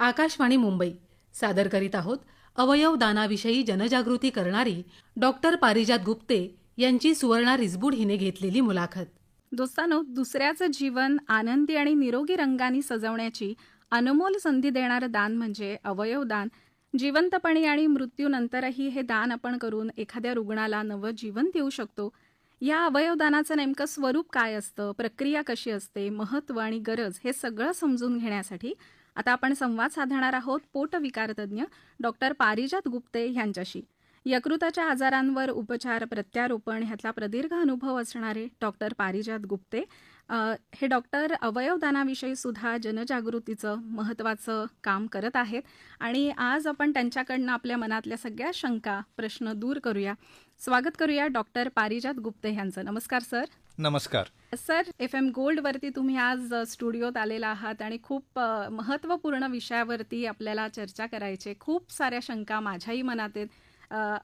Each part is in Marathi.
आकाशवाणी मुंबई सादर करीत आहोत अवयव दानाविषयी जनजागृती करणारी डॉक्टर पारिजात गुप्ते यांची सुवर्णा रिसबूड हिने घेतलेली मुलाखत. दोस्तांनो, दुसऱ्याचं जीवन आनंदी आणि निरोगी रंगांनी सजवण्याची अनमोल संधी देणारं दान म्हणजे अवयवदान. जिवंतपणी आणि मृत्यूनंतरही हे दान आपण करून एखाद्या रुग्णाला नवं जीवन देऊ शकतो. या अवयवदानाचं नेमकं स्वरूप काय असतं, प्रक्रिया कशी असते, महत्त्व आणि गरज हे सगळं समजून घेण्यासाठी आता आपण संवाद साधणार आहोत पोटविकारतज्ञ डॉक्टर पारिजात गुप्ते यांच्याशी. यकृताच्या आजारांवर उपचार, प्रत्यारोपण ह्यातला प्रदीर्घ अनुभव असणारे डॉक्टर पारिजात गुप्ते हे डॉक्टर अवयवदानाविषयी सुद्धा जनजागृतीचं महत्त्वाचं काम करत आहेत. आणि आज आपण त्यांच्याकडनं आपल्या मनातल्या सगळ्या शंका, प्रश्न दूर करूया. स्वागत करूया डॉक्टर पारिजात गुप्ते यांचं. नमस्कार सर. नमस्कार सर, FM गोल्डवरती तुम्ही आज स्टुडिओत आलेला आहात आणि खूप महत्त्वपूर्ण विषयावरती आपल्याला चर्चा करायची. खूप साऱ्या शंका माझ्याही मनात आहेत,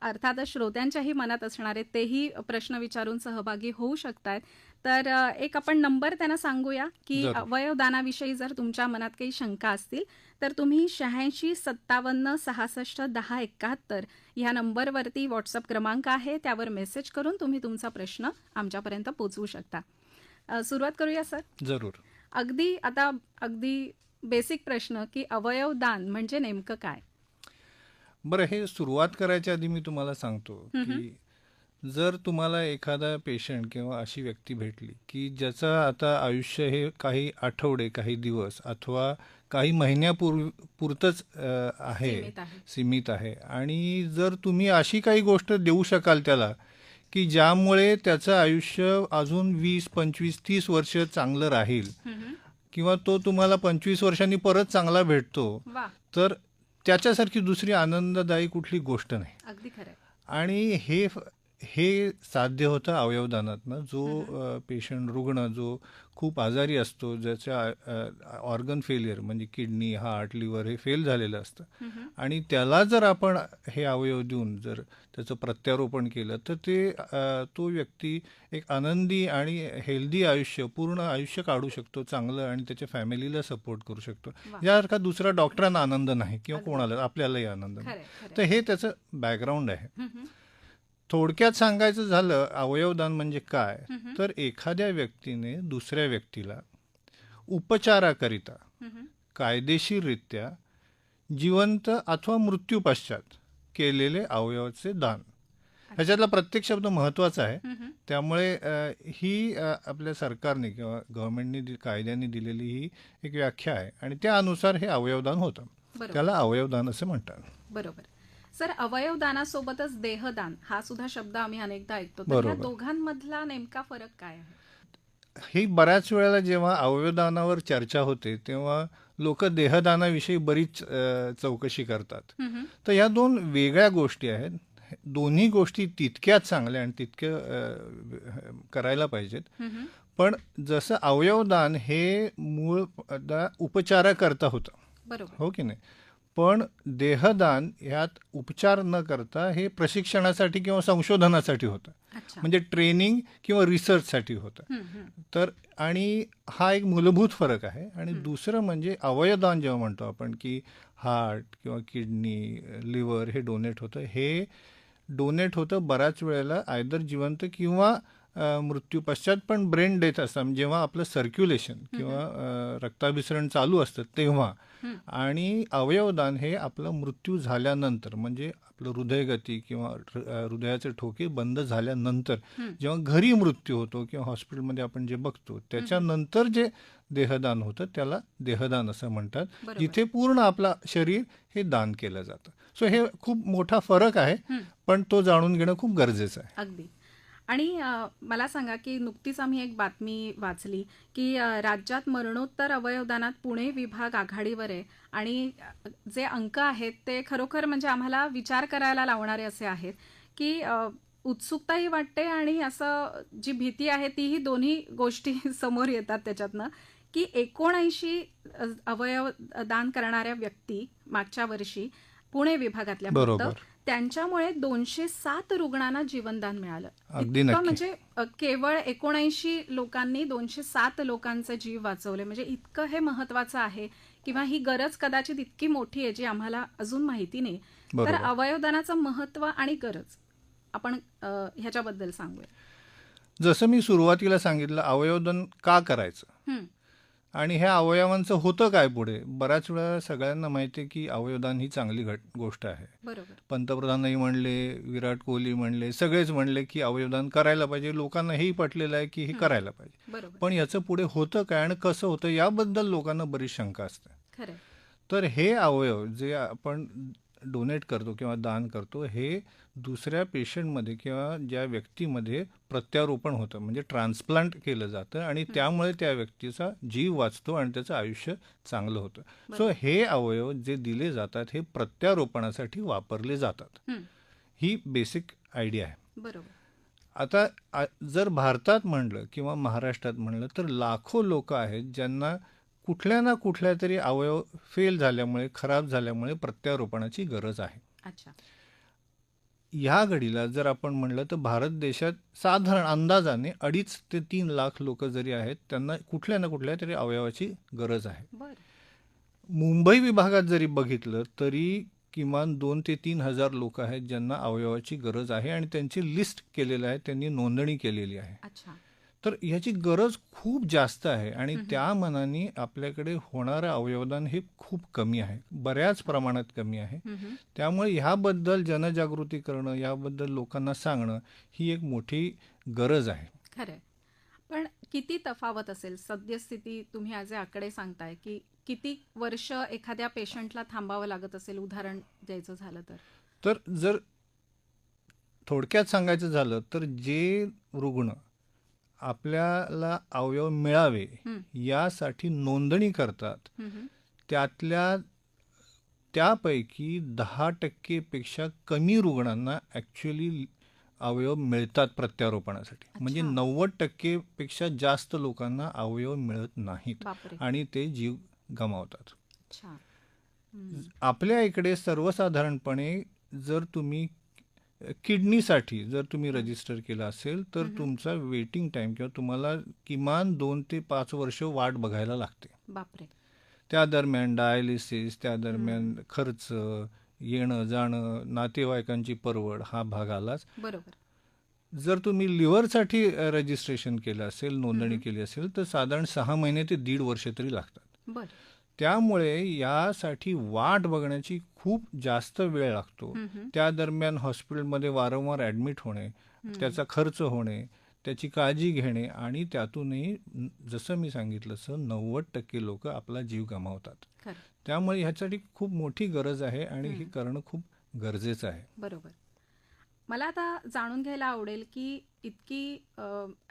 अर्थातच श्रोत्यांच्याही मनात असणार आहेत. तेही प्रश्न विचारून सहभागी होऊ शकतात. तर एक आपण नंबर त्यांना सांगूया की अवयवदानाविषयी जर तुमच्या मनात काही शंका असतील तर तुम्ही 86 57 66 10 71 ह्या नंबरवरती व्हॉट्सअप क्रमांक आहे, त्यावर मेसेज करून तुम्ही तुमचा प्रश्न आमच्यापर्यंत पोचवू शकता. सुरुवात करूया सर. जरूर. अगदी बेसिक प्रश्न की अवयवदान म्हणजे नेमकं काय? बरं, हे सुरुवात करायच्या आधी मी तुम्हाला सांगतो की जर तुम्हाला एखादा पेशंट किंवा अशी व्यक्ती भेटली की ज्याचं आता आयुष्य हे काही आठवडे, काही दिवस अथवा काही महिन्यापुरतंच सीमित आहे आणि जर तुम्ही अशी काही गोष्ट देऊ शकाल त्याला की ज्यामुळे त्याचं आयुष्य अजून 20, 25, 30 वर्ष चांगलं राहील किंवा तो तुम्हाला 25 वर्षांनी परत चांगला भेटतो, तर त्याच्यासारखी दुसरी आनंददायी कुठली गोष्ट नाही. अगदी खरं. आणि हे साध्य होतं अवयवदानातनं. जो पेशंट, रुग्ण जो खूप आजारी असतो, ज्याच्या ऑर्गन फेलियर म्हणजे किडनी, हार्ट, लिव्हर हे फेल झालेलं असतं आणि त्याला जर आपण हे अवयव देऊन जर त्याचं प्रत्यारोपण केलं तर तो व्यक्ती एक आनंदी आणि हेल्दी आयुष्य, पूर्ण आयुष्य काढू शकतो चांगलं आणि त्याच्या फॅमिलीला सपोर्ट करू शकतो. यासारखा दुसरा डॉक्टरांना आनंद नाही किंवा कोणाला, आपल्यालाही आनंद नाही. तर हे त्याचं बॅकग्राऊंड आहे. थोडक्यात सांगायचं झालं अवयवदान म्हणजे काय, तर एखाद्या व्यक्तीने दुसऱ्या व्यक्तीला उपचाराकरिता कायदेशीररित्या जिवंत अथवा मृत्यू पश्चात केलेले अवयवाचे दान. ह्याच्यातला प्रत्येक शब्द महत्त्वाचा आहे. त्यामुळे ही आपल्या सरकारने किंवा गव्हर्नमेंटने कायद्याने दिलेली ही एक व्याख्या आहे आणि त्यानुसार हे अवयवदान होतं. त्याला अवयवदान असं म्हणतात. बरोबर. सर, अवयवदानासोबतच देहदान हा सुद्धा शब्द आम्ही अनेकदा ऐकतो, तर या दोघांमधला नेमका फरक काय आहे? ही बऱ्याच वेळेला जेव्हा अवयवदानावर चर्चा होते तेव्हा लोक देहदानाविषयी बरीच चौकशी करतात. तर या दोन वेगळ्या गोष्टी आहेत. दोन्ही गोष्टी तितक्याच चांगल्या आणि तितक्या करायला पाहिजेत. पण जसं अवयवदान हे मूळ उपचाराकरता होतं, बरोबर हो की नाही, पण देहदान ह्यात उपचार न करता हे प्रशिक्षणासाठी किंवा संशोधनासाठी होतं. म्हणजे ट्रेनिंग किंवा रिसर्चसाठी होतं. तर आणि हा एक मूलभूत फरक आहे. आणि दुसरं म्हणजे अवयवदान जेव्हा म्हणतो आपण की हार्ट किंवा किडनी, लिव्हर हे डोनेट होतं, हे डोनेट होतं बऱ्याच वेळेला आयदर जिवंत किंवा मृत्यू पश्चात. पण ब्रेन डेथ असतं जेव्हा आपलं सर्क्युलेशन किंवा रक्ताभिसरण चालू असतं तेव्हा. आणि अवयवदान हे आपलं मृत्यू झाल्यानंतर, म्हणजे आपलं हृदयगती किंवा हृदयाचे ठोके बंद झाल्यानंतर जेव्हा घरी मृत्यू होतो किंवा हॉस्पिटलमध्ये आपण जे बघतो त्याच्यानंतर जे देहदान होतं त्याला देहदान असं म्हणतात, जिथे पूर्ण आपलं शरीर हे दान केलं जातं. सो हे खूप मोठा फरक आहे, पण तो जाणून घेणं खूप गरजेचं आहे. अगदी. आणि मला सांगा की नुकतीच आम्ही एक बातमी वाचली की राज्यात मरणोत्तर अवयवदानात पुणे विभाग आघाडीवर आहे आणि जे अंक आहेत ते खरोखर म्हणजे आम्हाला विचार करायला लावणारे असे आहेत की उत्सुकताही वाटते आणि असं जी भीती आहे तीही, दोन्ही गोष्टी समोर येतात त्याच्यातनं की 79 अवयव दान करणाऱ्या व्यक्ती मागच्या वर्षी पुणे विभागातल्या फक्त त्यांच्यामुळे 207 रुग्णांना जीवनदान मिळालं. म्हणजे केवळ 79 लोकांनी 207 लोकांचे जीव वाचवले. म्हणजे इतकं हे महत्वाचं आहे किंवा ही गरज कदाचित इतकी मोठी आहे जी आम्हाला अजून माहिती नाही. तर बरोबर. अवयवदानाचं महत्त्व आणि गरज आपण ह्याच्याबद्दल सांगूया. जसं मी सुरुवातीला सांगितलं, अवयवदान का करायचं हं, आणि ह्या अवयवांचं होतं काय पुढे. बऱ्याच वेळा सगळ्यांना माहिती आहे की अवयवदान ही चांगली गोष्ट आहे. बरोबर. पंतप्रधानही म्हणले, विराट कोहली म्हणले, सगळेच म्हणले की अवयवदान करायला पाहिजे. लोकांना हेही पटलेलं आहे की हे करायला पाहिजे. बरोबर. पण याचं पुढे होतं काय आणि कसं होतं याबद्दल लोकांना बरीच शंका असते. खरंय. तर हे अवयव जे आपण डोनेट करतो किंवा दान करतो, हे दुसऱ्या पेशंटमध्ये किंवा ज्या व्यक्तीमध्ये प्रत्यारोपण होतं, म्हणजे ट्रान्सप्लांट केलं जातं आणि त्यामुळे त्या व्यक्तीचा जीव वाचतो आणि त्याचं आयुष्य चांगलं होतं. सो हे अवयव जे दिले जातात हे प्रत्यारोपणासाठी वापरले जातात. हं, ही बेसिक आयडिया आहे. बरोबर. आता जर भारतात म्हणलं किंवा महाराष्ट्रात म्हणलं तर लाखो लोक आहेत ज्यांना कुठल्या ना कुठल्या तरी अवयव फेल झाल्यामुळे, खराब झाल्यामुळे प्रत्यारोपणाची गरज आहे. अच्छा. ह्या घडीला जर आपण म्हणलं तर भारत देशात साधारण अंदाजाने 2.5 ते 3 लाख लोक जरी आहेत, त्यांना कुठल्या ना कुठल्या तरी अवयवाची गरज आहे. बरं. मुंबई विभागात जरी बघितलं तरी किमान 2 ते 3 हजार लोक आहेत ज्यांना अवयवाची गरज आहे आणि त्यांची लिस्ट केलेलं आहे, त्यांनी नोंदणी केलेली आहे. अच्छा. तर ह्याची गरज खूप जास्त आहे आणि त्या मानाने आपल्याकडे होणारं अवयवदान हे खूप कमी आहे, बऱ्याच प्रमाणात कमी आहे. हं, त्यामुळे ह्याबद्दल जनजागृती करणं, याबद्दल लोकांना सांगणं ही एक मोठी गरज आहे. खरंय. पण किती तफावत असेल सद्यस्थिती, तुम्ही आज आकडे सांगताय की किती वर्ष एखाद्या पेशंटला थांबावं लागत असेल, उदाहरण द्यायचं झालं तर? तर जर थोडक्यात सांगायचं झालं तर जे रुग्ण आपल्याला अवयव मिळावे यासाठी नोंदणी करतात, हं, त्यापैकी 10% पेक्षा कमी रुग्णांना ॲक्च्युली अवयव मिळतात प्रत्यारोपणासाठी. म्हणजे 90% पेक्षा जास्त लोकांना अवयव मिळत नाहीत बापरे. आणि ते जीव गमावतात. अच्छा. आपल्या इकडे सर्वसाधारणपणे जर तुम्ही किडनीसाठी जर तुम्ही रजिस्टर केलं असेल तर तुमचा वेटिंग टाईम किंवा तुम्हाला किमान 2 ते 5 वर्ष वाट बघायला लागते. बापरे. त्या दरम्यान डायलिसिस, त्या दरम्यान खर्च, येणं जाणं, नातेवाईकांची परवड हा भाग आलाच. बरोबर. जर तुम्ही लिव्हरसाठी रजिस्ट्रेशन केलं असेल, नोंदणी केली असेल तर साधारण 6 महिने ते 1.5 वर्ष तरी लागतात. बरं. त्यामुळे यासाठी वाट बघण्याची खूप जास्त वेळ लागतो. त्या दरम्यान हॉस्पिटलमध्ये वारंवार ॲडमिट होणे, त्याचा खर्च होणे, त्याची काळजी घेणे आणि त्यातूनही जसं मी सांगितलं तसं 90% लोक आपला जीव गमावतात. खरं. त्यामुळे ह्यासाठी खूप मोठी गरज आहे आणि हे करणं खूप गरजेचं आहे. बरोबर. मला आता जाणून घ्यायला आवडेल की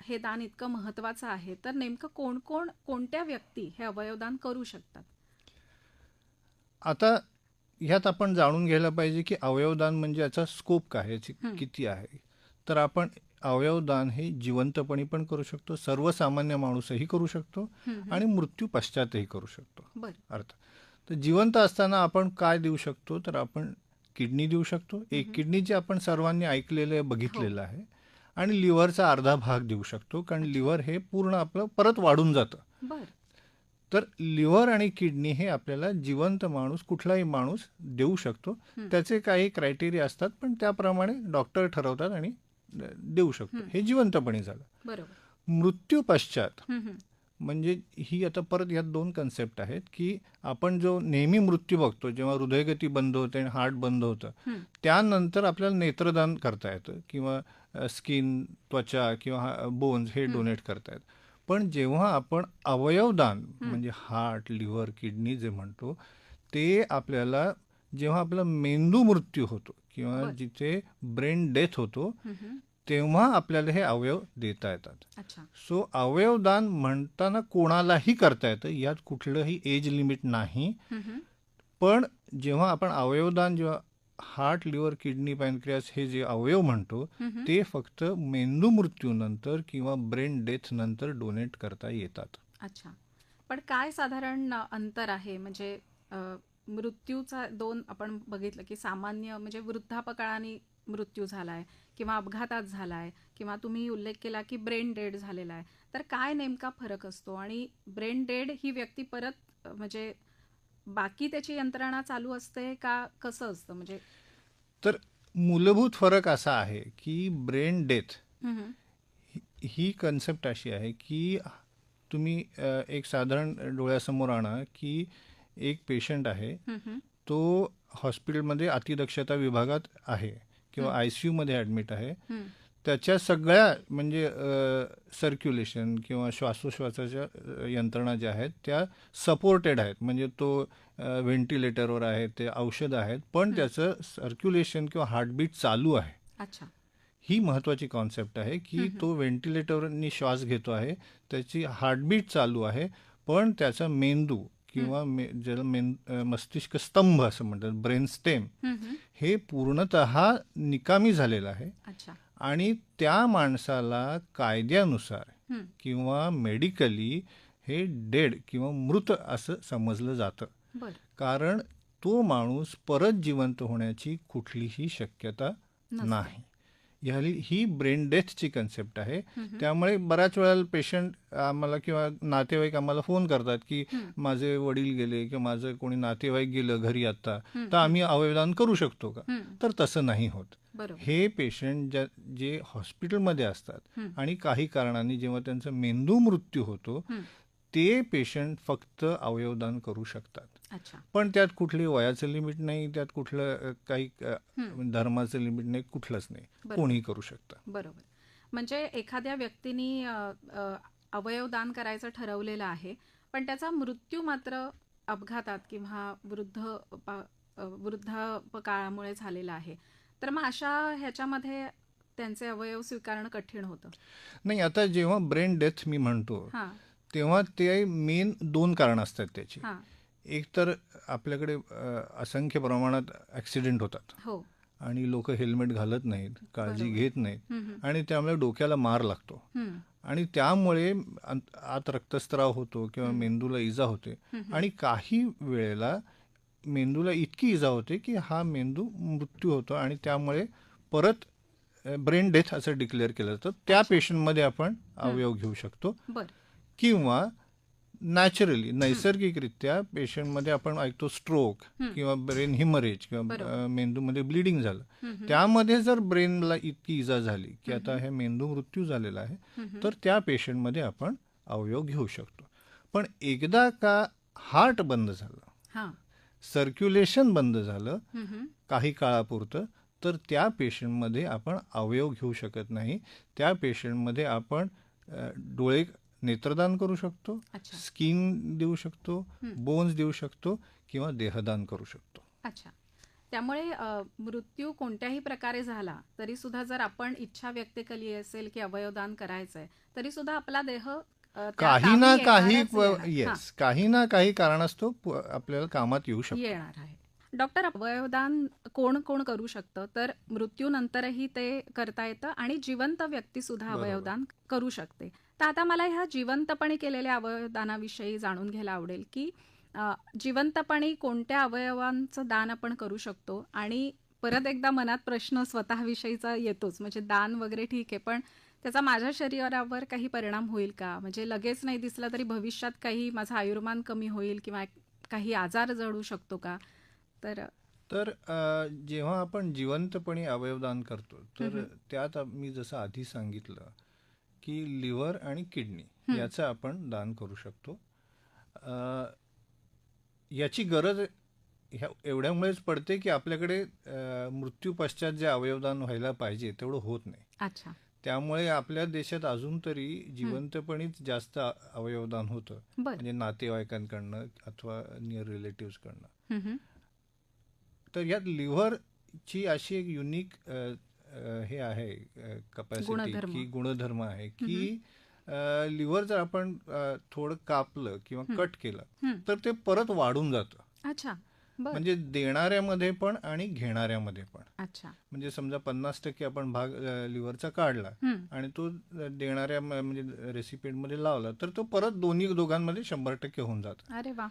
हे दान इतकं महत्वाचं आहे तर नेमकं कोणत्या व्यक्ती हे अवयवदान करू शकतात? आता ह्यात आपण जाणून घ्यायला पाहिजे की अवयवदान म्हणजे याचा स्कोप काय, याची किती आहे. तर आपण अवयवदान हे जिवंतपणी पण करू शकतो, सर्वसामान्य माणूसही करू शकतो आणि मृत्यू पश्चातही करू शकतो. बरं. अर्थ तर जिवंत असताना आपण काय देऊ शकतो, तर आपण किडनी देऊ शकतो. एक किडनीचे आपण सर्वांनी ऐकलेलं बघितलेलं आहे. आणि लिव्हरचा अर्धा भाग देऊ शकतो, कारण लिव्हर हे पूर्ण आपलं परत वाढून जातं. बरं. तर लिव्हर आणि किडनी हे आपल्याला जिवंत माणूस, कुठलाही माणूस देऊ शकतो. त्याचे काही क्रायटेरिया असतात पण त्याप्रमाणे डॉक्टर ठरवतात आणि देऊ शकतो. हे जिवंतपणी झालं. बरोबर. मृत्यू पश्चात म्हणजे ही आता परत यात 2 कन्सेप्ट आहेत की आपण जो नेहमी मृत्यू बघतो, जेव्हा हृदयगती बंद होते आणि हार्ट बंद होतं, त्यानंतर आपल्याला नेत्रदान करता येतं किंवा स्किन, त्वचा किंवा बोन्स हे डोनेट करता येतं. पण जेव्हा आपण अवयवदान म्हणजे हार्ट, लिव्हर, किडनी जे म्हणतो, ते आपल्याला जेव्हा आपला मेंदू मृत्यू होतो किंवा जिथे ब्रेन डेथ होतो, तेव्हा आपल्याला हे अवयव देता येतात. अच्छा. सो अवयवदान म्हणताना कोणालाही करता येतं, यात कुठलंही एज लिमिट नाही. पण जेव्हा आपण अवयवदान, जेव्हा हार्ट, लिव्हर, किडनी, पॅनक्रियास हे जे अवयव म्हणतो, ते फक्त मेंदू मृत्यूनंतर किंवा ब्रेन डेथ नंतर डोनेट करता येतात. अच्छा. पण काय साधारण अंतर आहे? म्हणजे मृत्यूचा 2 आपण बघितलं की सामान्य म्हणजे वृद्धापकाळाने मृत्यू झालाय किंवा अपघातात झालाय किंवा तुम्ही उल्लेख केला की ब्रेन डेड झालेला आहे. तर काय नेमका फरक असतो आणि ब्रेन डेड ही व्यक्ती परत म्हणजे बाकी त्याची यंत्रणा चालू असते का कसं असतं म्हणजे? तर मूलभूत फरक असा आहे की ब्रेन डेथ हम्म, ही कन्सेप्ट अशी आहे की तुम्ही एक साधारण डोळ्यासमोर आणा की एक पेशंट आहे, हम्म, तो हॉस्पिटलमध्ये अतिदक्षता विभागात आहे किंवा हम्म, आय सी यूमध्ये ॲडमिट आहे. हम्म, त्याच्या सगळ्या म्हणजे सर्क्युलेशन किंवा श्वासोश्वासाच्या यंत्रणा ज्या आहेत त्या सपोर्टेड आहेत, म्हणजे तो व्हेंटिलेटरवर आहे, ते औषधं आहेत, पण त्याचं सर्क्युलेशन किंवा हार्टबीट चालू आहे. अच्छा. ही महत्त्वाची कॉन्सेप्ट आहे की तो व्हेंटिलेटरनी श्वास घेतो आहे, त्याची हार्टबीट चालू आहे, पण त्याचा मेंदू किंवा ज्याला मस्तिष्क स्तंभ असं म्हणतात, ब्रेन स्टेम, हम्म, हे पूर्णतः निकामी झालेलं आहे. अच्छा. आणि त्या माणसाला कायद्यानुसार हम्म, किंवा मेडिकली हे डेड किंवा मृत असं समजलं जातं, बर. कारण तो माणूस परत जिवंत होण्याची कुठलीही शक्यता नसते. नाही. ही ब्रेन डेथची कन्सेप्ट आहे. हम्म, त्यामुळे बऱ्याच वेळेला पेशंट आम्हाला किंवा नातेवाईक आम्हाला फोन करतात की माझे वडील गेले किंवा माझं कोणी नातेवाईक गेलं घरी आता, तर आम्ही अवयवदान करू शकतो का? हम्म, तर तसं नाही होत. बरोबर. हे पेशंट जे हॉस्पिटलमध्ये असतात आणि काही कारणांनी जेव्हा त्यांचा मेंदू मृत्यू होतो, हम्म, ते पेशंट फक्त अवयवदान करू शकतात. अच्छा. पण त्यात कुठली वयाचं लिमिट नाही, त्यात कुठलं काही धर्माचं लिमिट नाही, कुठलंच नाही, कोणीही करू शकतं. बरोबर. म्हणजे एखाद्या व्यक्तीने अवयवदान करायचं ठरवलेलं आहे, पण त्याचा मृत्यू मात्र अपघातात किंवा वृद्धापकाळामुळे झालेला आहे, तर मग अशा ह्याच्यामध्ये त्यांचे अवयव स्वीकारणं कठीण होतं. नाही, आता जेव्हा ब्रेन डेथ मी म्हणतो हां, तेव्हा ते मेन 2 कारणं असतात त्याची. हां, एक तर आपल्याकडे असंख्य प्रमाणात ॲक्सिडेंट होतात हो, आणि लोक हेल्मेट घालत नाहीत, काळजी बरोबर. घेत नाहीत, हम्म, आणि त्यामुळे डोक्याला मार लागतो हम्म, आणि त्यामुळे आत रक्तस्राव होतो किंवा मेंदूला इजा होते. आणि काही वेळेला मेंदूला इतकी इजा होते की हा मेंदू मृत्यू होतो आणि त्यामुळे परत ब्रेन डेथ असं डिक्लेअर केलं जातं. त्या पेशंटमध्ये आपण अवयव घेऊ शकतो. बर. किंवा नॅचरली नैसर्गिकरित्या पेशंटमध्ये आपण ऐकतो स्ट्रोक किंवा ब्रेन हिमरेज किंवा मेंदूमध्ये ब्लिडिंग झालं, त्यामध्ये जर ब्रेनला इतकी इजा झाली की आता हे मेंदू मृत्यू झालेला आहे, तर त्या पेशंटमध्ये आपण अवयव घेऊ शकतो. पण एकदा का हार्ट बंद झालं, हां, सर्क्युलेशन बंद झालं हम्म, काही काळापुरतं, तर त्या पेशंटमध्ये आपण अवयव घेऊ शकत नाही. त्या पेशंटमध्ये आपण डोळे नेत्रदान करू शकतो, अच्छा. स्किन देऊ शकतो, बोन्स देऊ शकतो किंवा देहदान करू शकतो. अच्छा. त्यामुळे मृत्यू कोणत्याही प्रकारे झाला तरी सुद्धा जर आपण इच्छा व्यक्त केली असेल की अवयवदान करायचंय, तरी सुद्धा आपला देह त्या काही ना कामी काही येणारच येणार. येस, काही ना काही कारणास्तव आपल्याला कामात येऊ शकतो. येणार आहे. डॉक्टर, अवयवदान कोण कोण करू शकतं? तर मृत्यूनंतरही ते करता येतं आणि जिवंत व्यक्ती सुद्धा अवयवदान करू शकते. तर आता मला ह्या जिवंतपणे केलेल्या अवयवदानाविषयी जाणून घ्यायला आवडेल की जिवंतपणे कोणत्या अवयवांचं दान आपण करू शकतो. आणि परत एकदा मनात प्रश्न स्वतःविषयीचा येतोच, म्हणजे दान वगैरे ठीक आहे, पण त्याचा माझ्या शरीरावर काही परिणाम होईल का? म्हणजे लगेच नाही दिसला तरी भविष्यात काही माझं आयुर्मान कमी होईल किंवा काही आजार जडू शकतो का? तर जेव्हा आपण जिवंतपणे अवयवदान करतो, तर त्यात मी जसं आधी सांगितलं की लिव्हर आणि किडनी याचं आपण दान करू शकतो. याची गरज एवढ्यामुळेच पडते की आपल्याकडे मृत्यू पश्चात जे अवयवदान व्हायला पाहिजे तेवढं होत नाही. अच्छा. त्यामुळे आपल्या देशात अजून तरी जिवंतपणीच जास्त अवयवदान होतं, म्हणजे नातेवाईकांकडनं अथवा नियर रिलेटिव्हकडनं. तर यात लिव्हरची अशी एक युनिक हे आहे कपॅसिटी की गुणधर्म आहे की लिव्हर जर आपण थोडं कापलं किंवा कट केलं तर ते परत वाढून जातं. अच्छा. म्हणजे देणाऱ्यामध्ये पण आणि घेणाऱ्यामध्ये पण. अच्छा. म्हणजे समजा 50% आपण भाग लिव्हरचा काढला आणि तो देणाऱ्या म्हणजे रेसिपिएंटमध्ये लावला, तर तो परत दोघांमध्ये 100% होऊन जातो. अरे वा.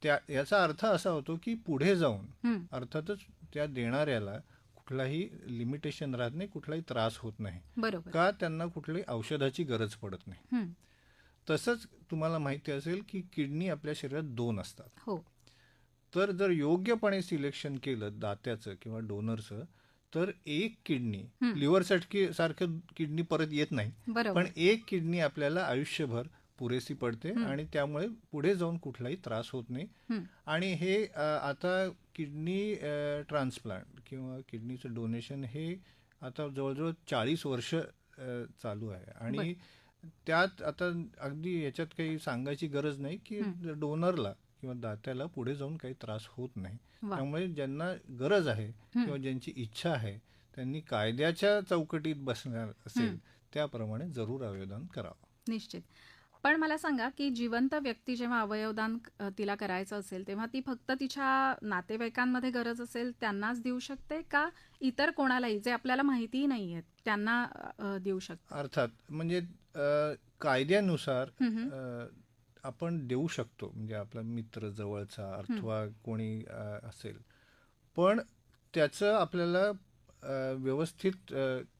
याचा अर्थ असा होतो की पुढे जाऊन अर्थातच त्या देणाऱ्याला कुठलाही लिमिटेशन राहत नाही, कुठलाही त्रास होत नाही, बरोबर. का त्यांना कुठली औषधाची गरज पडत नाही. हं. तसंच तुम्हाला माहिती असेल की किडनी आपल्या शरीरात 2 असतात. हो. तर जर योग्यपणे सिलेक्शन केलं दात्याचं किंवा डोनरचं, तर एक किडनी लिव्हरसाठी सारखं किडनी परत येत नाही, बरोबर. पण एक किडनी आपल्याला आयुष्यभर पुरेसी पडते आणि त्यामुळे पुढे जाऊन कुठलाही त्रास होत नाही. आणि हे आता किडनी ट्रान्सप्लांट किंवा किडनीचं डोनेशन हे आता जवळजवळ 40 वर्ष चालू आहे. आणि त्यात आता अगदी याच्यात काही सांगायची गरज नाही की डोनरला किंवा दात्याला पुढे जाऊन काही त्रास होत नाही. वा. त्यामुळे ज्यांना गरज आहे किंवा ज्यांची इच्छा आहे त्यांनी कायद्याच्या चौकटीत बसणार असेल त्याप्रमाणे जरूर अवयवदान करावं. निश्चित. पण मला सांगा की जिवंत व्यक्ती जेव्हा अवयवदान तिला करायचं असेल तेव्हा ती फक्त तिच्या नातेवाईकांमध्ये गरज असेल त्यांनाच देऊ शकते का इतर कोणालाही जे आपल्याला माहितीही नाहीये त्यांना देऊ शकते? अर्थात म्हणजे कायद्यानुसार आपण देऊ शकतो, म्हणजे आपला मित्र जवळचा अथवा कोणी असेल, पण त्याचं आपल्याला व्यवस्थित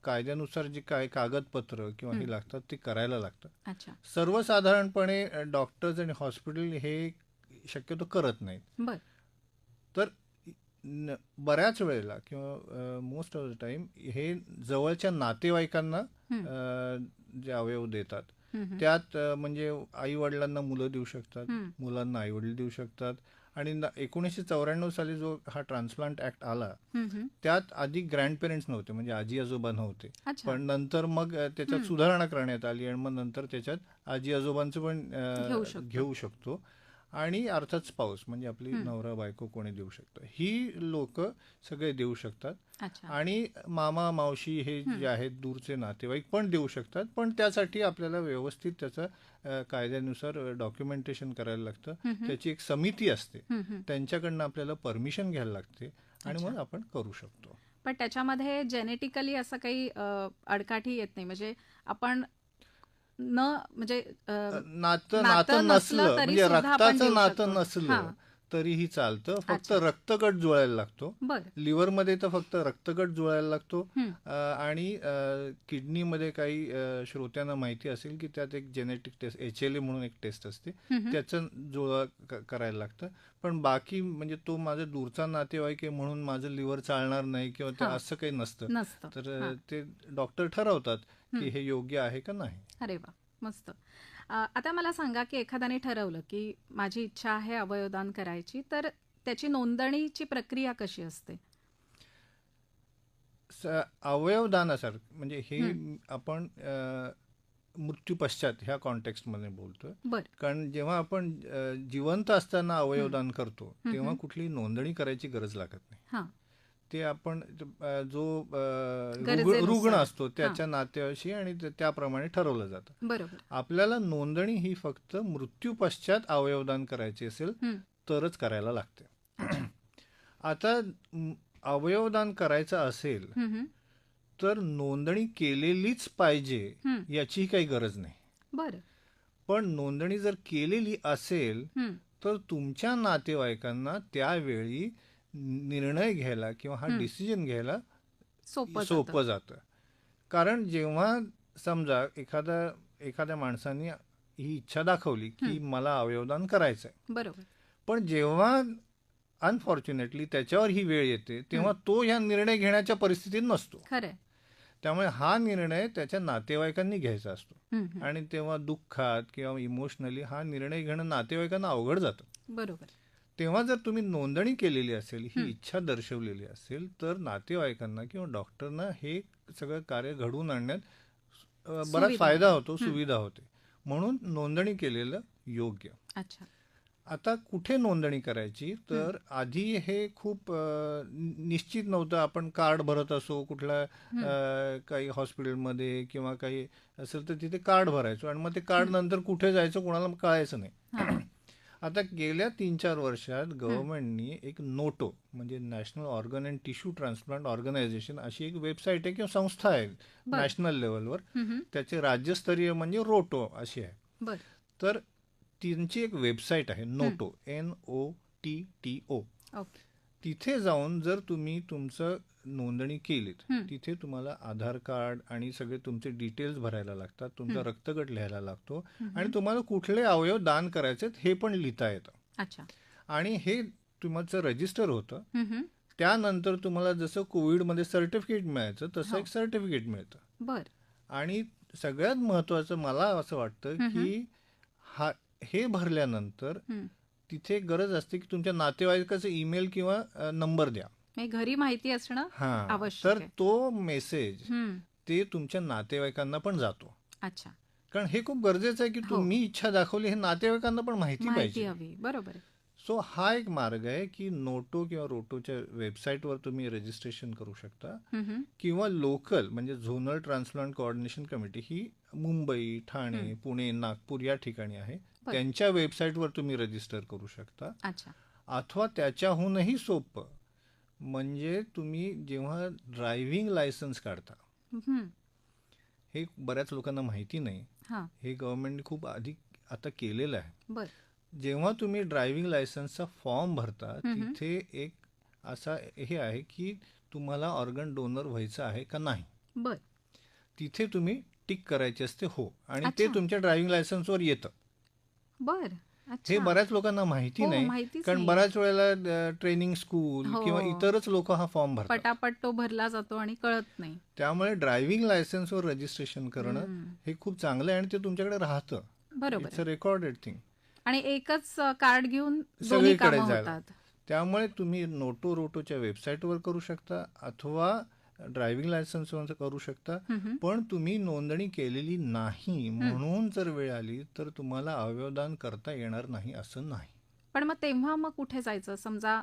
कायद्यानुसार जे काय कागदपत्र किंवा हे लागतात ते करायला लागतं. अच्छा. सर्वसाधारणपणे डॉक्टर्स आणि हॉस्पिटल हे शक्यतो करत नाहीत. बर. तर बऱ्याच वेळेला किंवा मोस्ट ऑफ द टाइम हे जवळच्या नातेवाईकांना जे अवयव देतात. त्यात म्हणजे आई वडिलांना मुलं देऊ शकतात, मुलांना आई वडील देऊ शकतात. आणि 1994 साली जो हा ट्रान्सप्लांट ऍक्ट आला त्यात आधी ग्रँडपेरेंट्स नव्हते, म्हणजे आजी आजोबा नव्हते. अच्छा. पण नंतर मग त्याच्यात सुधारणा करण्यात आली आणि मग नंतर त्याच्यात आजी आजोबांचं पण घेऊ शकतो. आणि अर्थात स्पाऊस म्हणजे आपली नवरा बायको कोणी देऊ शकतं. ही लोक सगळे देऊ शकतात. अच्छा. आणि मामा मावशी हे जे आहेत दूरचे नातेवाईक पण देऊ शकतात, पण त्यासाठी आपल्याला व्यवस्थित त्याचं कायद्यानुसार डॉक्युमेंटेशन करायला लागतं. त्याची एक समिती असते, त्यांच्याकडनं आपल्याला परमिशन घ्यायला लागते आणि मग आपण करू शकतो. पण त्याच्यामध्ये जेनेटिकली असं काही अडकाठी येत नाही, म्हणजे आपण म्हणजे नातं नसलं म्हणजे रक्ताचं नातं नसलं तरीही चालतं. फक्त रक्तगट जुळायला लागतो. लिव्हरमध्ये तर फक्त रक्तगट जुळायला लागतो. आणि किडनीमध्ये काही श्रोत्यांना माहिती असेल की त्यात एक जेनेटिक टेस्ट HLA म्हणून एक टेस्ट असते, त्याचं जुळवा करायला लागतं. पण बाकी म्हणजे तो माझा दूरचा नातेवाईक आहे म्हणून माझं लिव्हर चालणार नाही किंवा ते असं काही नसतं. तर ते डॉक्टर ठरवतात की हे योग्य आहे का नाही. अरे वा, मस्त. आता मला सांगा की एखाद्याने ठरवलं की माझी इच्छा आहे अवयवदान करायची, तर त्याची नोंदणीची प्रक्रिया कशी असते? अवयवदानासारखं म्हणजे हे आपण मृत्यू पश्चात ह्या कॉन्टेक्स्टमध्ये बोलतोय. कारण जेव्हा आपण जिवंत असताना अवयवदान करतो तेव्हा कुठली नोंदणी करायची गरज लागत नाही. ते आपण जो रुग्ण असतो त्याच्या नात्याशी आणि त्याप्रमाणे ठरवलं जातं. बरोबर. आपल्याला नोंदणी ही फक्त मृत्यू पश्चात अवयवदान करायची असेल तरच करायला लागते. आता अवयवदान करायचं असेल तर नोंदणी केलेलीच पाहिजे याची काही गरज नाही. बरं. पण नोंदणी जर केलेली असेल तर तुमच्या नातेवाईकांना त्यावेळी निर्णय घ्यायला किंवा हा डिसिजन घ्यायला सोपं जातं. कारण जेव्हा समजा एखाद्या माणसाने ही इच्छा दाखवली की मला अवयवदान करायचं आहे, बरोबर, पण जेव्हा अनफॉर्च्युनेटली त्याच्यावर ही वेळ येते तेव्हा तो ह्या निर्णय घेण्याच्या परिस्थितीत नसतो. खरंय. त्यामुळे हा निर्णय त्याच्या नातेवाईकांनी घ्यायचा असतो आणि तेव्हा दुःखात किंवा इमोशनली हा निर्णय घेणं नातेवाईकांना अवघड जातं. बरोबर. तेव्हा जर तुम्ही नोंदणी केलेली असेल, ही इच्छा दर्शवलेली असेल, तर नातेवाईकांना किंवा डॉक्टरना हे सगळं कार्य घडवून आणण्यात बराच फायदा होतो, सुविधा होते. म्हणून नोंदणी केलेलं योग्य. अच्छा. आता कुठे नोंदणी करायची, तर आधी हे खूप निश्चित नव्हतं. आपण कार्ड भरत असो कुठल्या काही हॉस्पिटलमध्ये किंवा काही असेल तर तिथे कार्ड भरायचो आणि मग ते कार्ड नंतर कुठे जायचं कोणाला कळायचं नाही. आता गेल्या 3-4 वर्षात गव्हर्नमेंटनी एक नोटो म्हणजे national organ and tissue transplant organisation अशी एक वेबसाईट आहे किंवा संस्था आहे नॅशनल लेवलवर. त्याचे राज्यस्तरीय म्हणजे रोटो अशी आहे. तर त्यांची एक वेबसाईट आहे नोटो, NOTTO. तिथे जाऊन जर तुम्ही तुमचं नोंदणी केलीत, तिथे तुम्हाला आधार कार्ड आणि सगळे तुमचे डिटेल्स भरायला लागतात, तुमचा रक्तगट लिहायला लागतो आणि तुम्हाला कुठले अवयव दान करायचे हे पण लिहिता येतं. अच्छा. आणि हे तुमचं रजिस्टर होतं. हम्म. त्यानंतर तुम्हाला जसं कोविडमध्ये सर्टिफिकेट मिळायचं तसं हो. एक सर्टिफिकेट मिळतं. बर. आणि सगळ्यात महत्त्वाचं मला असं वाटतं की हे भरल्यानंतर हम्म. तिथे गरज असते की तुमच्या नातेवाईकाचा ईमेल किंवा नंबर द्या. म्हणजे घरी माहिती असणं हां, आवश्यक तर आहे. तो मेसेज हम्म. ते तुमच्या नातेवाईकांना पण जातो. अच्छा. कारण हे खूप गरजेचं आहे की हो. तुम्ही इच्छा दाखवली हे नातेवाईकांना पण माहिती माहिती पाहिजे. हवी. बरोबर आहे. सो हा एक मार्ग आहे की नोटो किंवा रोटोच्या वेबसाईटवर तुम्ही रजिस्ट्रेशन करू शकता. हम्म. किंवा लोकल म्हणजे झोनल ट्रान्सप्लांट कोऑर्डिनेशन कमिटी ही मुंबई, ठाणे, पुणे, नागपूर या ठिकाणी आहे. बरं. त्यांच्या वेबसाईटवर तुम्ही रजिस्टर करू शकता. अच्छा. अथवा त्याच्याहूनही सोपं म्हणजे तुम्ही जेव्हा ड्रायव्हिंग लायसन्स काढता, हम्म. हे बऱ्याच लोकांना माहिती नाही. हा. हे गव्हर्नमेंटने खूप आधी आता केलेलं आहे. बर. जेव्हा तुम्ही ड्रायव्हिंग लायसन्सचा फॉर्म भरता तिथे एक असा हे आहे की तुम्हाला ऑर्गन डोनर व्हायचं आहे का नाही. बर. तिथे तुम्ही टिक करायची असते हो, आणि ते अच्छा. तुमच्या ड्रायव्हिंग लायसन्सवर येतं. बर. हे अच्छा. बऱ्याच लोकांना माहिती हो, नाही. माहितीच कारण नाही. बऱ्याच वेळेला ट्रेनिंग स्कूल हो. किंवा इतरच लोक हा फॉर्म भरतात. पटापट तो भरला जातो आणि कळत नाही. त्यामुळे ड्रायव्हिंग लायसन्सवर रजिस्ट्रेशन करणं हम्म. हे खूप चांगलं आहे आणि ते तुमच्याकडे राहतं. बरोबर इट्स आहे. अ रेकॉर्डेड थिंग. आणि एकच कार्ड घेऊन दोन्ही सगळीकडे कामं जायला. होतात. त्यामुळे तुम्ही नोटो रोटोच्या वेबसाईटवर करू शकता अथवा ड्रायव्हिंग लायसन्सवर करू शकता. हम्म. पण तुम्ही नोंदणी केलेली नाही म्हणून जर वेळ आली तर तुम्हाला अवयवदान करता येणार नाही असं नाही. पण मग तेव्हा मग कुठे जायचं? समजा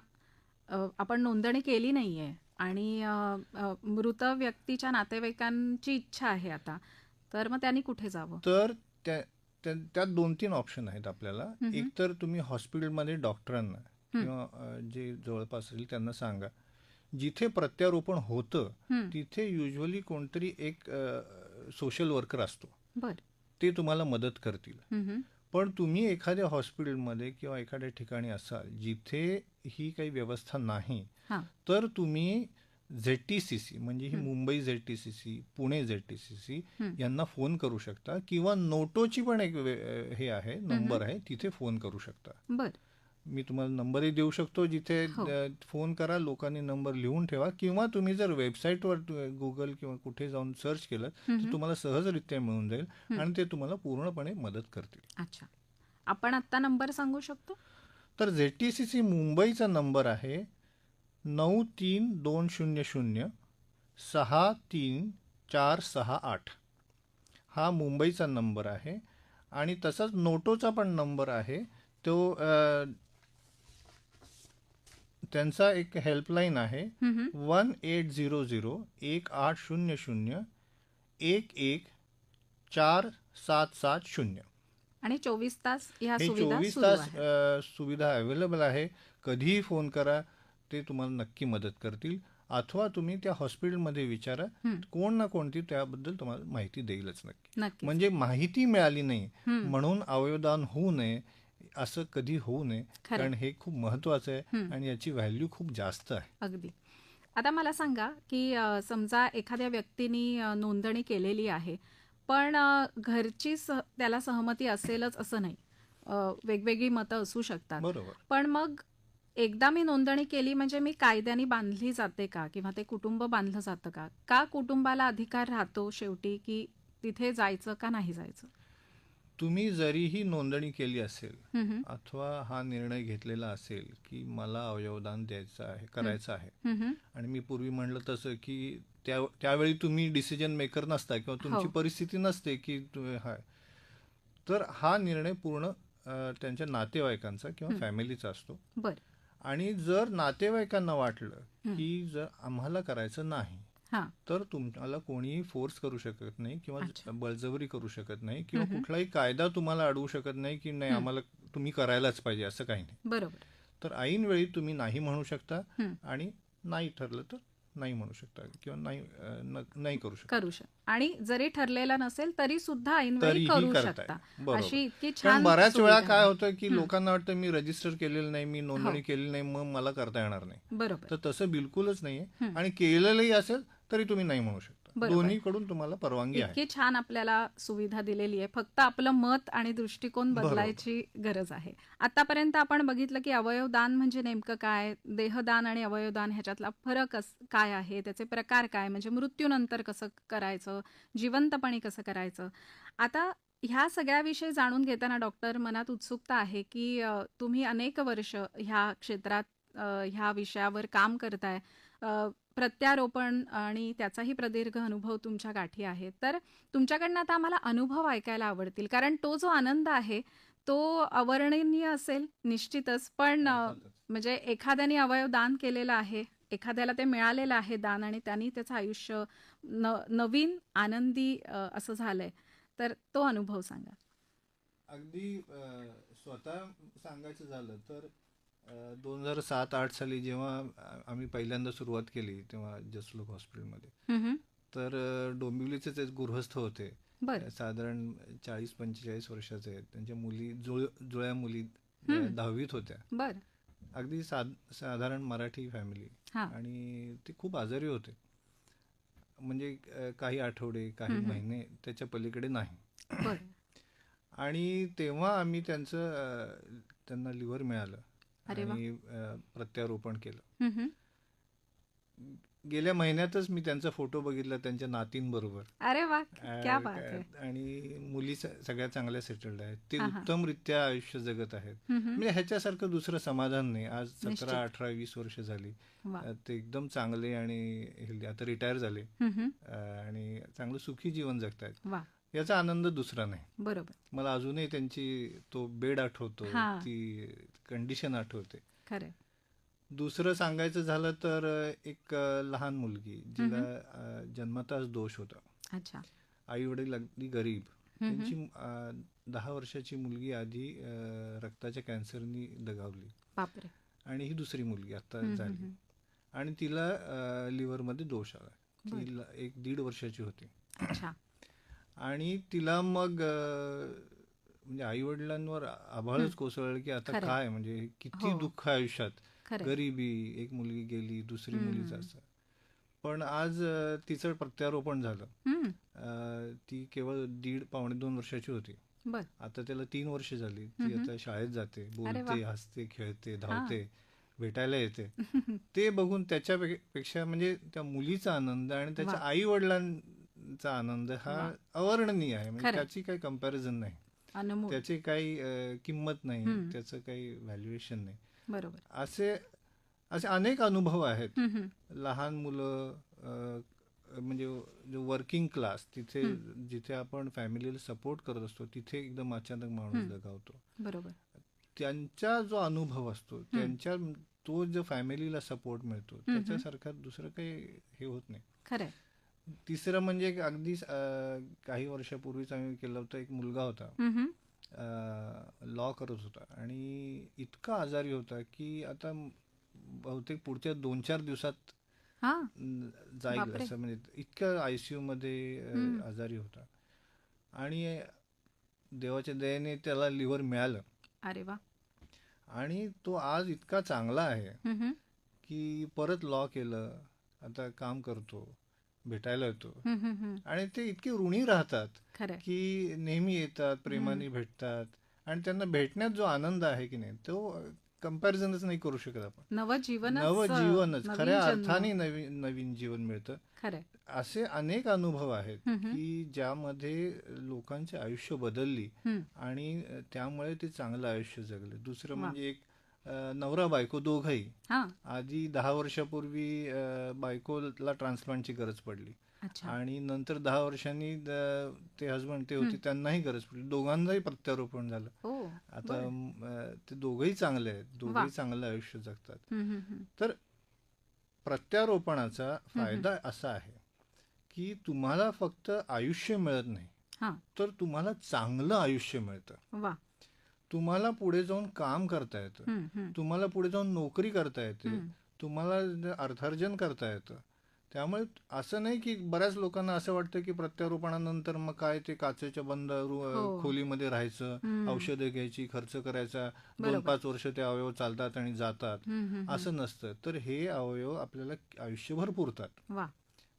आपण नोंदणी केली नाहीये आणि मृत व्यक्तीच्या नातेवाईकांची इच्छा आहे आता, तर मग त्यांनी कुठे जावं? तर त्यात 2-3 ऑप्शन आहेत आपल्याला. एक तर तुम्ही हॉस्पिटलमध्ये डॉक्टरांना किंवा जे जवळपास असेल त्यांना सांगा. जिथे प्रत्यारोपण होतं तिथे युजली कोणतरी एक सोशल वर्कर असतो. बर. ते तुम्हाला मदत करतील. हम्म. पण तुम्ही एखाद्या हॉस्पिटलमध्ये किंवा एखाद्या ठिकाणी असाल जिथे ही काही व्यवस्था नाही, हा. तर तुम्ही ZTCC म्हणजे ही मुंबई ZTCC, पुणे ZTCC यांना फोन करू शकता किंवा नोटोची पण एक हे आहे, नंबर आहे, तिथे फोन करू शकता. बर. मी तुम्हाला नंबरही देऊ शकतो जिथे फोन करा. लोकांनी नंबर लिहून ठेवा किंवा तुम्ही जर वेबसाईटवर गुगल किंवा कुठे जाऊन सर्च केलं तर तुम्हाला सहजरित्या मिळून जाईल आणि ते तुम्हाला पूर्णपणे मदत करतील. अच्छा. आपण आत्ता नंबर सांगू शकतो? तर ZTCC मुंबईचा नंबर आहे 93-200 63468. हा मुंबईचा नंबर आहे. आणि तसाच नोटोचा पण नंबर आहे. तो त्यांचा एक हेल्पलाईन आहे 1800-114770. आणि 24 तास ह्या हे सुविधा 24 सुरू तास आहेत. सुविधा अवेलेबल आहे. कधीही फोन करा, ते तुम्हाला नक्की मदत करतील. अथवा तुम्ही त्या हॉस्पिटलमध्ये विचारा, कोण ना कोणती त्याबद्दल तुम्हाला माहिती देईलच नक्की. नक्की. म्हणजे माहिती मिळाली नाही म्हणून अवयवदान होऊ नये असं कधी होऊ नये. खरं. कारण हे खूप महत्वाचं आहे आणि याची व्हॅल्यू खूप जास्त आहे. अगदी. आता मला सांगा की समजा एखाद्या व्यक्तीने नोंदणी केलेली आहे, पण घरची त्याला सहमती असेलच असं नाही. वेगवेगळी मतं असू शकतात. बरोबर. पण मग एकदा मी नोंदणी केली म्हणजे मी कायद्याने बांधली जाते का, किंवा ते कुटुंब बांधलं जातं का? का कुटुंबाला अधिकार राहतो शेवटी की तिथे जायचं का नाही जायचं? तुम्ही जरीही नोंदणी केली असेल अथवा हा निर्णय घेतलेला असेल की मला अवयवदान द्यायचं आहे, करायचं आहे, आणि मी पूर्वी म्हणलं तसं की त्यावेळी तुम्ही डिसिजन मेकर नसता किंवा तुमची परिस्थिती नसते की तर हा निर्णय पूर्ण त्यांच्या नातेवाईकांचा किंवा फॅमिलीचा असतो. बर. आणि जर नातेवाईकांना वाटलं की जर आम्हाला करायचं नाही तर तुम्हाला कोणीही फोर्स करू शकत नाही किंवा बळजबरी करू शकत नाही किंवा कुठलाही कायदा तुम्हाला अडवू शकत नाही की नाही आम्हाला तुम्ही करायलाच पाहिजे असं काही नाही. बरोबर. तर ऐन वेळी तुम्ही नाही म्हणू शकता आणि नाही ठरलं तर नाही म्हणू शकता किंवा नाही करू शकता. आणि जरी ठरलेला नसेल तरी सुद्धा ऐनवेळी करू शकता. अशी इतकी छान. बऱ्याच वेळा काय होतं की लोकांना वाटतं मी रजिस्टर केलेलं नाही, मी नोंदणी केलेली नाही, मग मला करता येणार नाही. बरोबर. तर तसं बिलकुलच नाहीये. आणि केलेलंही असेल तरी तुम्ही नाही म्हणू शकता. बरोबर. दोन्हीकडून तुम्हाला परवानगी आहे. इतकी छान आपल्याला सुविधा दिलेली आहे. फक्त आपलं मत आणि दृष्टिकोन बदलायची गरज आहे. आतापर्यंत आपण बघितलं की अवयवदान म्हणजे नेमकं काय, देहदान आणि अवयवदान ह्याच्यातला फरक काय आहे, त्याचे प्रकार काय, म्हणजे मृत्यूनंतर कसं करायचं, जिवंतपणी कसं करायचं. आता ह्या सगळ्याविषयी जाणून घेताना डॉक्टर, मनात उत्सुकता आहे की तुम्ही अनेक वर्ष ह्या क्षेत्रात ह्या विषयावर काम करताय. प्रत्यारोपण आणि त्याचाही प्रदीर्घ अनुभव तुमच्या गाठी आहे. तर तुमच्याकडनं आता आम्हाला अनुभव ऐकायला आवडतील, कारण तो जो आनंद आहे तो अवर्णनीय असेल निश्चितच, पण म्हणजे एखाद्याने अवयव दान केलेलं आहे, एखाद्याला ते मिळालेलं आहे दान, आणि त्यांनी त्याचं आयुष्य नवीन आनंदी असं झालंय, तर तो अनुभव सांगा. अगदी स्वतः सांगायचं झालं तर 2007-8 साली जेव्हा आम्ही पहिल्यांदा सुरुवात केली तेव्हा जसलोक हॉस्पिटलमध्ये, तर डोंबिवलीचेच एक गृहस्थ होते, बरं. साधारण 40-45 वर्षाचे आहेत. त्यांच्या मुली जुळ्या मुली 10वीत होत्या. बरं. अगदी साधारण मराठी फॅमिली, हां. आणि ते खूप आजारी होते. म्हणजे काही आठवडे, काही महिने, त्याच्या पलीकडे नाही. बरं. आणि तेव्हा आम्ही त्यांना लिव्हर मिळालं अरे वा. आणि प्रत्यारोपण केलं. हम्म. गेल्या महिन्यातच मी त्यांचा फोटो बघितला त्यांच्या नातींबरोबर. अरे वा, क्या बात आहे. आणि मुली सगळ्या चांगल्या सेटल्ड आहेत. ते हा, हा. उत्तमरित्या आयुष्य जगत आहेत. म्हणजे ह्याच्यासारखं दुसरं समाधान नाही. आज 17, 18, 20 वर्ष झाली. वा. ते एकदम चांगले आणि हेल्दी, आता रिटायर झाले आणि चांगलं सुखी जीवन जगतायत. वा. याचा आनंद दुसरा नाही. बरोबर. मला अजूनही त्यांची तो बेड आठवतो, हा. ती कंडिशन आठवते. खरंय. दुसरं सांगायचं झालं तर एक लहान मुलगी जिला जन्मताच दोष होता. अच्छा. आई वडील अगदी गरीब. त्यांची 10 वर्षाची मुलगी आधी रक्ताच्या कॅन्सरनी दगावली, बापरे. आणि ही दुसरी मुलगी आता झाली, आणि तिला लिव्हरमध्ये दोष आला. ती 1-1.5 वर्षाची होती. अच्छा. आणि तिला मग म्हणजे आई वडिलांवर आभाळच कोसळलं की आता काय, म्हणजे किती दुःख आयुष्यात, गरिबी, एक मुलगी गेली, दुसरी मुलीच असं. पण आज तिचं प्रत्यारोपण झालं. ती केवळ 1.5-2 वर्षाची होती. आता त्याला 3 वर्ष झाली. ती आता शाळेत जाते, बोलते, हसते, खेळते, धावते, भेटायला येते. ते बघून त्याच्यापेक्षा म्हणजे त्या मुलीचा आनंद आणि त्याच्या आई वडिलांचा आनंद हा अवर्णनीय आहे. म्हणजे त्याची काही कंपॅरिझन नाही, त्याची काही किंमत नाही, त्याचं काही व्हॅल्युएशन नाही. बरोबर. असे अनेक अनुभव आहेत. लहान मुलं, म्हणजे जो वर्किंग क्लास, तिथे जिथे आपण फॅमिलीला सपोर्ट करत असतो तिथे एकदम अचानक माणूस दगावतो. बरोबर. त्यांचा जो अनुभव असतो, तो जो फॅमिलीला सपोर्ट मिळतो, त्याच्यासारखा दुसरं काही हे होत नाही. खरंय. तिसरं म्हणजे अगदी काही वर्षापूर्वीच आम्ही केलं होतं. एक मुलगा होता, लॉ करत होता, आणि इतका आजारी होता की आता बहुतेक पुढच्या 2-4 दिवसात जाईल असं, म्हणजे इतकं ICU मध्ये आजारी होता. आणि देवाच्या दयेने त्याला लिव्हर मिळालं. अरे वा. आणि तो आज इतका चांगला आहे की परत लॉ केलं, आता काम करतो, भेटायला येतो. आणि ते इतके ऋणी राहतात की नेहमी येतात, प्रेमाने भेटतात, आणि त्यांना भेटण्यात जो आनंद आहे की नाही, तो कंपॅरिझनच नाही करू शकत आपण. नवजीवनच खऱ्या अर्थाने नवीन जीवन मिळतं. असे अनेक अनुभव आहेत की ज्यामध्ये लोकांचे आयुष्य बदलली आणि त्यामुळे ते चांगलं आयुष्य जगले. दुसरं म्हणजे एक नवरा बायको दोघंही, आधी 10 वर्षापूर्वी बायकोला ट्रान्सप्लांटची गरज पडली, आणि नंतर 10 वर्षांनी ते हजबंड ते होते, त्यांनाही गरज पडली. दोघांनाही प्रत्यारोपण झालं. आता ते दोघंही चांगले आहेत, दोघंही चांगलं आयुष्य जगतात. तर प्रत्यारोपणाचा फायदा असा आहे की तुम्हाला फक्त आयुष्य मिळत नाही, तर तुम्हाला चांगलं आयुष्य मिळतं. तुम्हाला पुढे जाऊन काम करता येतं, तुम्हाला पुढे जाऊन नोकरी करता येते, तुम्हाला अर्थार्जन करता येतं. त्यामुळे असं नाही की बऱ्याच लोकांना असं वाटतं की प्रत्यारोपणानंतर मग काय ते काचेच्या बंद खोलीमध्ये राहायचं, औषधं घ्यायची, खर्च करायचा, 2-5 वर्ष ते अवयव चालतात आणि जातात, असं नसतं. तर हे अवयव आपल्याला आयुष्यभर पुरतात.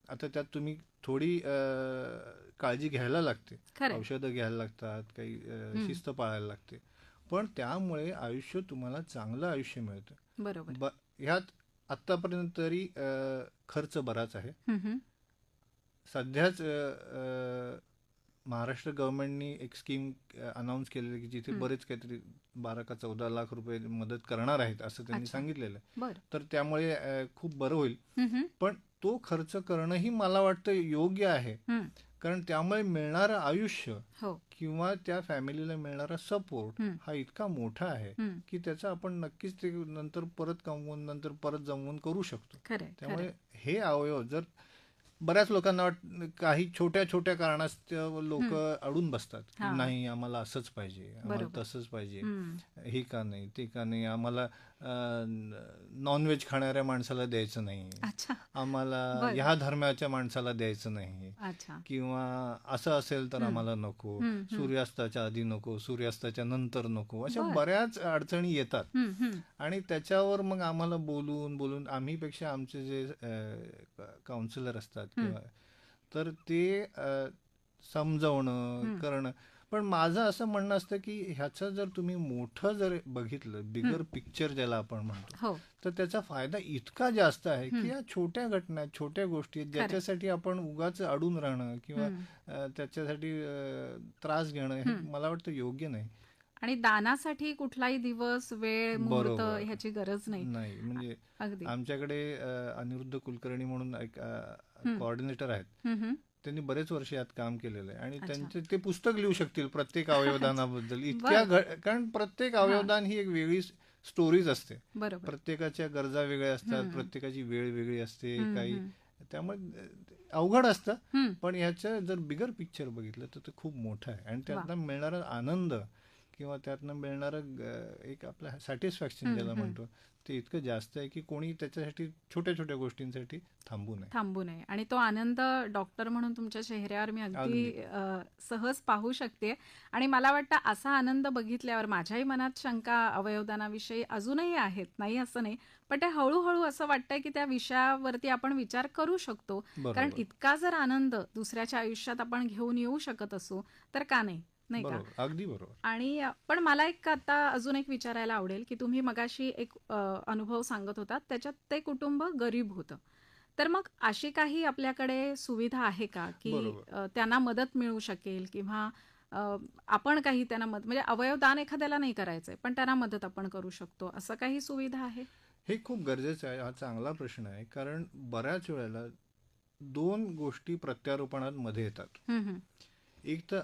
आता त्यात तुम्ही थोडी काळजी घ्यायला लागते, खरंय. औषधं घ्यायला लागतात, काही शिस्त पाळायला लागते, पण त्यामुळे आयुष्य तुम्हाला चांगलं आयुष्य मिळतं. बरोबर. ह्यात आत्तापर्यंत तरी खर्च बराच आहे. हम्म. सध्याच महाराष्ट्र गव्हर्नमेंटनी एक स्कीम अनाऊन्स केलेली की जिथे बरेच काहीतरी 12 का 14 लाख रुपये मदत करणार आहेत असं त्यांनी अच्छा. सांगितलेलं आहे. बरं. तर त्यामुळे खूप बरं होईल. हम्म. पण तो खर्च करणंही मला वाटतं योग्य आहे, हम्म. कारण त्यामुळे मिळणारं आयुष्य हो. किंवा त्या फॅमिलीला मिळणारा सपोर्ट हम्म. हा इतका मोठा आहे हम्म. की त्याचा आपण नक्कीच ते नंतर परत कमवून नंतर परत जमवून करू शकतो. खरंय. त्यामुळे हे अवयव जर बऱ्याच लोकांना काही छोट्या छोट्या कारणास्तव लोक अडून बसतात की हा. नाही आम्हाला असंच पाहिजे, आम्हाला बरोबर. तसंच पाहिजे, हम्म. हे का नाही ते का नाही, आम्हाला नॉनव्हेज खाणाऱ्या माणसाला द्यायचं नाही, अच्छा. आम्हाला बरं. ह्या धर्माच्या माणसाला द्यायचं नाही, अच्छा. किंवा असं असेल तर आम्हाला नको, सूर्यास्ताच्या आधी नको, सूर्यास्ताच्या नंतर नको, अशा बरं. बऱ्याच अडचणी येतात. हम्म. आणि त्याच्यावर मग आम्हाला बोलून आम्हीपेक्षा आमचे जे काउन्सिलर असतात किंवा तर ते समजवणं करणं. पण माझं असं म्हणणं असतं की ह्याचं जर तुम्ही मोठं जर बघितलं, बिगर पिक्चर ज्याला आपण म्हणतो, हो. तर त्याचा फायदा इतका जास्त आहे की या छोट्या घटना, छोट्या गोष्टी आहेत, ज्याच्यासाठी आपण उगाच अडून राहणं किंवा त्याच्यासाठी त्रास घेणं हे मला वाटतं योग्य नाही. आणि दानासाठी कुठलाही दिवस, वेळ, मुहूर्त बरोबर. ह्याची गरज नाही. नाही, म्हणजे अगदी. आमच्याकडे अनिरुद्ध कुलकर्णी म्हणून एक कोऑर्डिनेटर आहेत, हम्म. त्यांनी बरेच वर्ष यात काम केलेलं आहे आणि अच्छा. त्यांचे ते पुस्तक लिहू शकतील प्रत्येक अवयवदानाबद्दल. इतक्या कारण प्रत्येक अवयवदान ही एक वेगळी स्टोरीज असते, बरोबर. प्रत्येकाच्या गरजा वेगळ्या असतात, प्रत्येकाची वेळ वेगळी असते, काही त्यामुळे अवघड असतं. पण ह्याचं जर बिगर पिक्चर बघितलं तर ते खूप मोठं आहे आणि त्यातनं मिळणारा आनंद किंवा त्यातनं मिळणारं एक आपलं सॅटिस्फॅक्शन ज्याला म्हणतो ते इतकं जास्त आहे की कोणी त्याच्यासाठी छोट्या छोट्या गोष्टींसाठी थांबू नये. आणि तो आनंद डॉक्टर म्हणून तुमच्या चेहऱ्यावर मी अगदी सहज पाहू शकते. आणि मला वाटतं असा आनंद बघितल्यावर माझ्याही मनात शंका अवयवदानाविषयी अजूनही आहेत, नाही असं नाही, पण ते हळूहळू असं वाटतंय की त्या विषयावरती आपण विचार करू शकतो. कारण इतका जर आनंद दुसऱ्याच्या आयुष्यात आपण घेऊन येऊ शकत असू तर का नाही, नाही का? अगदी बरोबर. आणि पण मला एक आता अजून एक विचारायला आवडेल की तुम्ही मगाशी एक अनुभव सांगत होता, त्याच्यात ते कुटुंब गरीब होतं. तर मग अशी काही आपल्याकडे सुविधा आहे का की त्यांना मदत मिळू शकेल किंवा आपण काही त्यांना म्हणजे अवयवदान एखाद्याला नाही करायचंय पण त्यांना मदत आपण करू शकतो, असं काही सुविधा आहे? हे खूप गरजेचं आहे. हा चांगला प्रश्न आहे, कारण बऱ्याच वेळेला दोन गोष्टी प्रत्यारोपणात मध्ये येतात. एक तर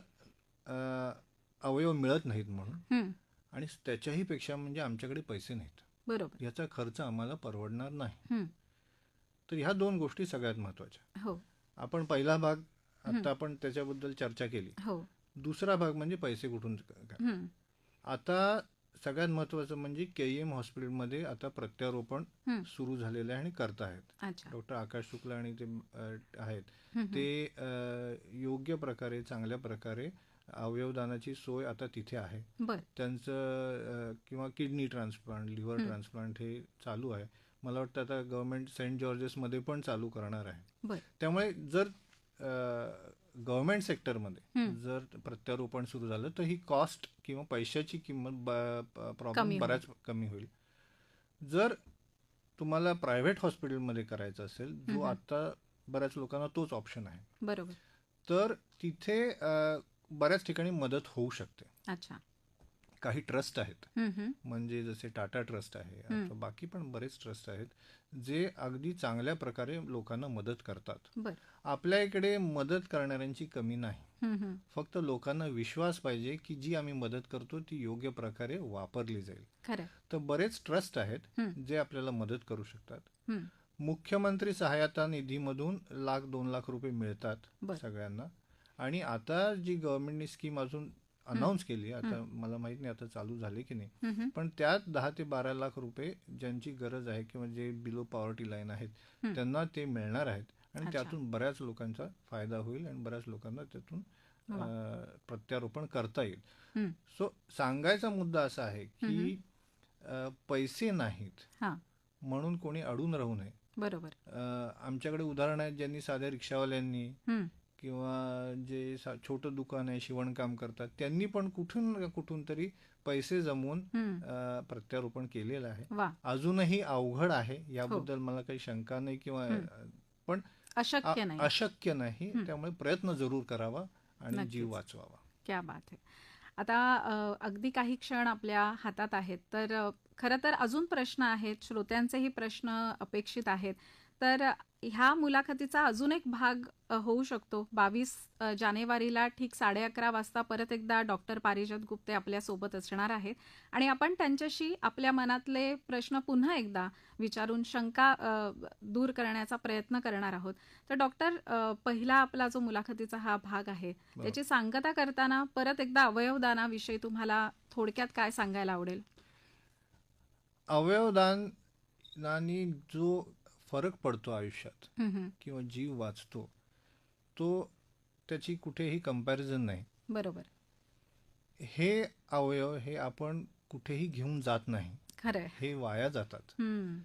अवयव मिळत नाहीत म्हणून, आणि त्याच्याही पेक्षा म्हणजे आमच्याकडे पैसे नाहीत, बरोबर, याचा खर्च आम्हाला परवडणार नाही. तर ह्या दोन गोष्टी सगळ्यात महत्वाच्या. हो. आपण पहिला भाग आता आपण त्याच्याबद्दल चर्चा केली. हो. दुसरा भाग म्हणजे पैसे कुठून. आता सगळ्यात महत्वाचं म्हणजे KEM हॉस्पिटलमध्ये आता प्रत्यारोपण सुरू झालेलं आहे आणि करतायत. डॉक्टर आकाश शुक्ला आणि ते आहेत ते योग्य प्रकारे, चांगल्या प्रकारे अवयवदानाची सोय आता तिथे आहे. त्यांचं किंवा किडनी ट्रान्सप्लांट, लिव्हर ट्रान्सप्लांट हे चालू आहे. मला वाटतं आता गव्हर्नमेंट सेंट जॉर्जेसमध्ये पण चालू करणार आहे. त्यामुळे जर गव्हर्नमेंट सेक्टरमध्ये जर प्रत्यारोपण सुरू झालं तर ही कॉस्ट किंवा पैशाची किंमत प्रॉब्लेम बऱ्याच कमी होईल. जर तुम्हाला प्रायव्हेट हॉस्पिटलमध्ये करायचं असेल, जो आता बऱ्याच लोकांना तोच ऑप्शन आहे, बरोबर, तर तिथे बऱ्याच ठिकाणी मदत होऊ शकते. अच्छा. काही ट्रस्ट आहेत, म्हणजे जसे टाटा ट्रस्ट आहे, बाकी पण बरेच ट्रस्ट आहेत जे अगदी चांगल्या प्रकारे लोकांना मदत करतात. आपल्या इकडे मदत करणाऱ्यांची कमी नाही, फक्त लोकांना विश्वास पाहिजे की जी आम्ही मदत करतो ती योग्य प्रकारे वापरली जाईल. तर बरेच ट्रस्ट आहेत जे आपल्याला मदत करू शकतात. मुख्यमंत्री सहायता निधीमधून 1-2 लाख रुपये मिळतात सगळ्यांना. आणि आता जी गव्हर्नमेंटनी स्कीम अजून अनाऊन्स केली, आता मला माहित नाही आता चालू झाले की नाही, पण त्यात 10 ते 12 लाख रुपये ज्यांची गरज आहे किंवा जे बिलो पॉवर्टी लाईन आहेत त्यांना ते मिळणार आहेत. आणि त्यातून बऱ्याच लोकांचा फायदा होईल आणि बऱ्याच लोकांना त्यातून प्रत्यारोपण करता येईल. सो सांगायचा मुद्दा असा आहे की पैसे नाहीत म्हणून कोणी अडून राहू नये. बरोबर. आमच्याकडे उदाहरण आहेत ज्यांनी साध्या रिक्षावाल्यांनी हं, किंवा जे छोटं दुकान आहे, शिवणकाम करतात, त्यांनी पण कुठून ना कुठून तरी पैसे जमवून हं. प्रत्यारोपण केलेलं आहे. वा. अजूनही अवघड आहे, हो. याबद्दल मला काही शंका नाही किंवा हं. पण अशक्य नाही. अशक्य नाही. हं. त्यामुळे प्रयत्न जरूर करावा आणि नक्कीच. जीव वाचवावा. क्या बात है. आता अगदी काही क्षण आपल्या हातात आहेत, तर खरं तर अजून प्रश्न आहेत, श्रोत्यांचेही प्रश्न अपेक्षित आहेत. तर ह्या मुलाखतीचा अजून एक भाग होऊ शकतो. 22 जानेवारीला ठीक 11:30 वाजता परत एकदा डॉक्टर पारिजात गुप्ते आपल्यासोबत असणार आहेत आणि आपण त्यांच्याशी आपल्या मनातले प्रश्न पुन्हा एकदा विचारून शंका दूर करण्याचा प्रयत्न करणार आहोत. तर डॉक्टर, पहिला आपला जो मुलाखतीचा हा भाग आहे, त्याची सांगता करताना परत एकदा अवयवदानाविषयी तुम्हाला थोडक्यात काय सांगायला आवडेल? अवयवदानाने जो फरक पडतो आयुष्यात हं, हं. किंवा जीव वाचतो, तो त्याची कुठेही कंपॅरिझन नाही. बरोबर. हे अवयव हे आपण कुठेही घेऊन जात नाही, खरंय. हे वाया जातात. हं,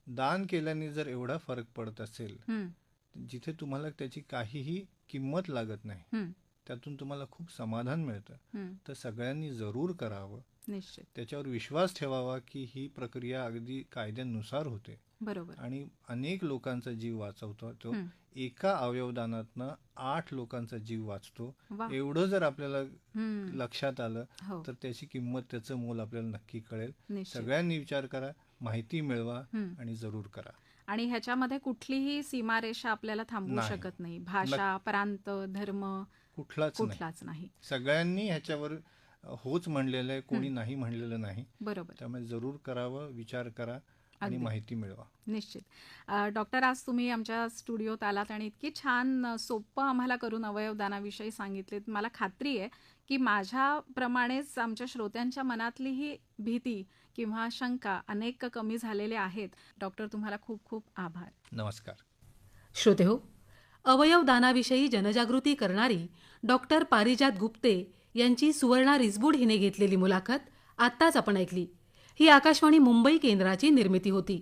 दान केल्याने जर एवढा फरक पडत असेल, हं, जिथे तुम्हाला त्याची काहीही किंमत लागत नाही, हं, त्यातून तुम्हाला खूप समाधान मिळतं, हं. तर सगळ्यांनी जरूर करावं. निश्चित. त्याच्यावर विश्वास ठेवावा की ही प्रक्रिया अगदी कायद्यानुसार होते बरोबर. आणि अनेक लोकांचा जीव वाचवतो. तो हं. एका अवयवदानातनं 8 लोकांचा जीव वाचतो. वा. एवढं जर आपल्याला हं. लक्षात आलं हो. तर त्याची किंमत, त्याचं मोल आपल्याला नक्की कळेल. निश्चित. सगळ्यांनी विचार करा, माहिती मिळवा हं. आणि जरूर करा. आणि ह्याच्यामध्ये कुठलीही सीमारेषा आपल्याला थांबवू नाही. शकत नाही. भाषा, प्रांत, धर्म कुठलाच नाही. कुठलाच नाही. सगळ्यांनी ह्याच्यावर होच म्हणलेलं आहे, कोणी नाही म्हणलेलं नाही. बरोबर. त्यामुळे जरूर करावं, विचार करा आणि अगदी. माहिती मिळवा. निश्चित. डॉक्टर, आज तुम्ही आमच्या स्टुडिओत आलात आणि इतकी छान सोपं आम्हाला करून अवयवदानाविषयी सांगितलेत. मला खात्री आहे की माझ्याप्रमाणेच आमच्या श्रोत्यांच्या मनातली ही भीती किंवा शंका अनेक कमी झालेल्या आहेत. डॉक्टर, तुम्हाला खूप खूप आभार. नमस्कार. श्रोतेहो, अवयवदानाविषयी जनजागृती करणारी डॉक्टर पारिजात गुप्ते यांची सुवर्णा रिसबूड हिने घेतलेली मुलाखत आत्ताच आपण ऐकली. ही आकाशवाणी मुंबई केंद्राची निर्मिती होती.